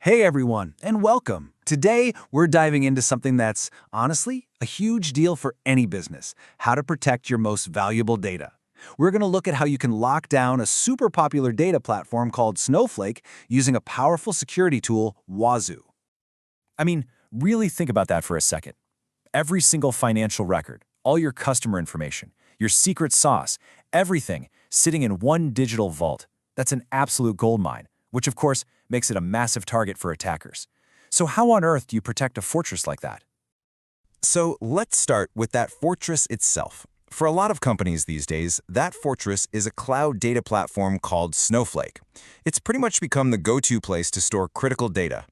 Hey everyone, and welcome. Today, we're diving into something that's, honestly, a huge deal for any business: how to protect your most valuable data. We're going to look at how you can lock down a super popular data platform called Snowflake using a powerful security tool, Wazuh. Really think about that for a second. Every single financial record, all your customer information, your secret sauce, everything sitting in one digital vault. That's an absolute goldmine, which of course makes it a massive target for attackers. So how on earth do you protect a fortress like that? So let's start with that fortress itself. For a lot of companies these days, that fortress is a cloud data platform called Snowflake. It's pretty much become the go-to place to store critical data.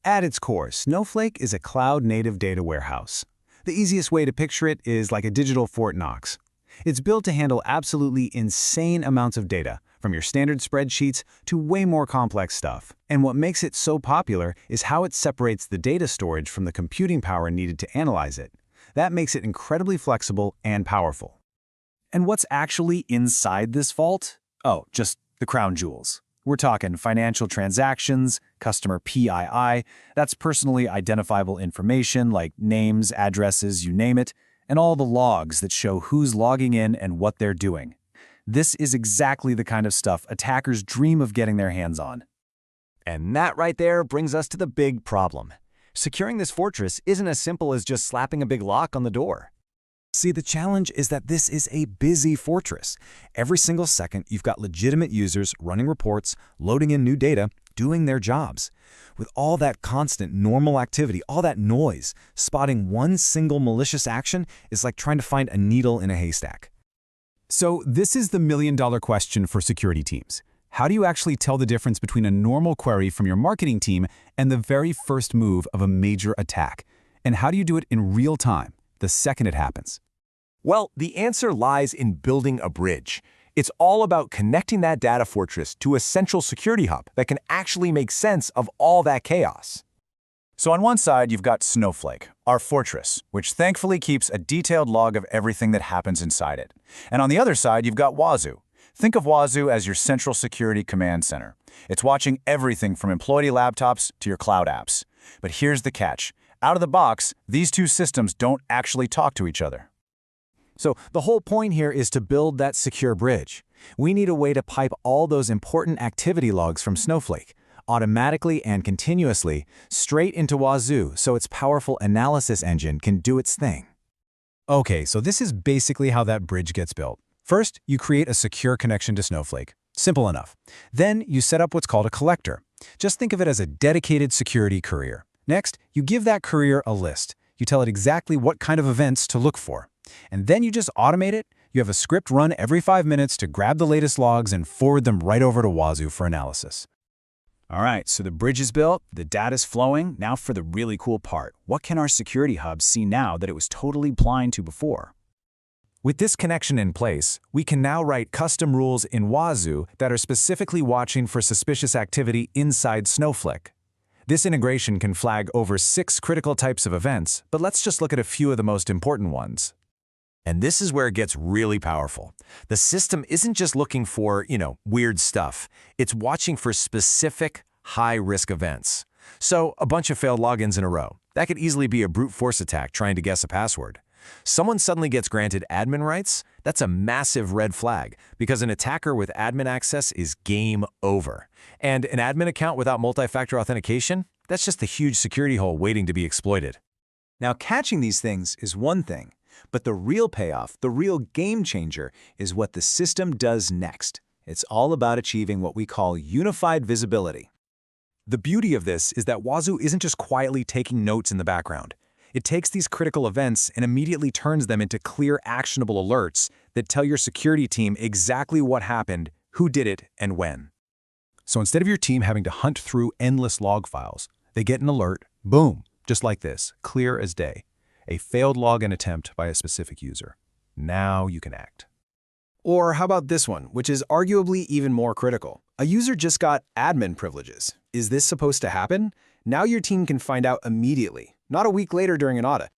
At its core, Snowflake is a cloud-native data warehouse. The easiest way to picture it is like a digital Fort Knox. It's built to handle absolutely insane amounts of data, from your standard spreadsheets to way more complex stuff. And what makes it so popular is how it separates the data storage from the computing power needed to analyze it. That makes it incredibly flexible and powerful. And what's actually inside this vault? Oh, just the crown jewels. We're talking financial transactions, customer PII, that's personally identifiable information like names, addresses, you name it, and all the logs that show who's logging in and what they're doing. This is exactly the kind of stuff attackers dream of getting their hands on. And that right there brings us to the big problem. Securing this fortress isn't as simple as just slapping a big lock on the door. See, the challenge is that this is a busy fortress. Every single second, you've got legitimate users running reports, loading in new data, doing their jobs. With all that constant normal activity, all that noise, spotting one single malicious action is like trying to find a needle in a haystack. So this is the million-dollar question for security teams. How do you actually tell the difference between a normal query from your marketing team and the very first move of a major attack? And how do you do it in real time, the second it happens? Well, the answer lies in building a bridge. It's all about connecting that data fortress to a central security hub that can actually make sense of all that chaos. So on one side, you've got Snowflake, our fortress, which thankfully keeps a detailed log of everything that happens inside it. And on the other side, you've got Wazuh. Think of Wazuh as your central security command center. It's watching everything from employee laptops to your cloud apps. But here's the catch. Out of the box, these two systems don't actually talk to each other. So the whole point here is to build that secure bridge. We need a way to pipe all those important activity logs from Snowflake, automatically and continuously, straight into Wazuh so its powerful analysis engine can do its thing. Okay, so this is basically how that bridge gets built. First, you create a secure connection to Snowflake. Simple enough. Then you set up what's called a collector. Just think of it as a dedicated security courier. Next, you give that courier a list. You tell it exactly what kind of events to look for. And then you just automate it. You have a script run every 5 minutes to grab the latest logs and forward them right over to Wazuh for analysis. All right, so the bridge is built, the data's flowing. Now for the really cool part. What can our security hub see now that it was totally blind to before? With this connection in place, we can now write custom rules in Wazuh that are specifically watching for suspicious activity inside Snowflake. This integration can flag over 6 critical types of events, but let's just look at a few of the most important ones. And this is where it gets really powerful. The system isn't just looking for, weird stuff. It's watching for specific, high-risk events. So, a bunch of failed logins in a row. That could easily be a brute force attack trying to guess a password. Someone suddenly gets granted admin rights. That's a massive red flag, because an attacker with admin access is game over. And an admin account without multi-factor authentication? That's just a huge security hole waiting to be exploited. Now, catching these things is one thing, but the real payoff, the real game changer, is what the system does next. It's all about achieving what we call unified visibility. The beauty of this is that Wazuh isn't just quietly taking notes in the background. It takes these critical events and immediately turns them into clear, actionable alerts that tell your security team exactly what happened, who did it, and when. So instead of your team having to hunt through endless log files, they get an alert, boom, just like this, clear as day. A failed login attempt by a specific user. Now you can act. Or how about this one, which is arguably even more critical? A user just got admin privileges. Is this supposed to happen? Now your team can find out immediately, not a week later during an audit.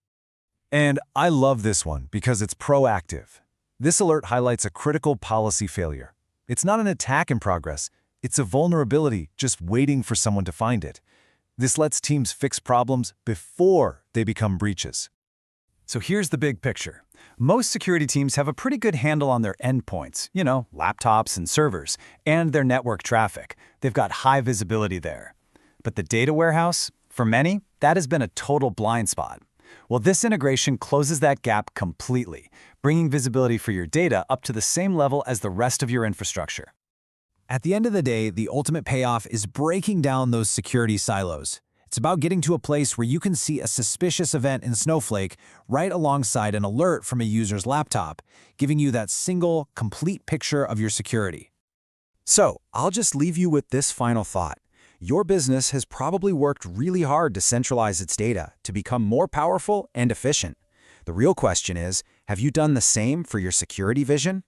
And I love this one because it's proactive. This alert highlights a critical policy failure. It's not an attack in progress. It's a vulnerability just waiting for someone to find it. This lets teams fix problems before they become breaches. So here's the big picture. Most security teams have a pretty good handle on their endpoints, laptops and servers, and their network traffic. They've got high visibility there. But the data warehouse, for many, that has been a total blind spot. Well, this integration closes that gap completely, bringing visibility for your data up to the same level as the rest of your infrastructure. At the end of the day, the ultimate payoff is breaking down those security silos. It's about getting to a place where you can see a suspicious event in Snowflake right alongside an alert from a user's laptop, giving you that single, complete picture of your security. So, I'll just leave you with this final thought. Your business has probably worked really hard to centralize its data to become more powerful and efficient. The real question is, have you done the same for your security vision?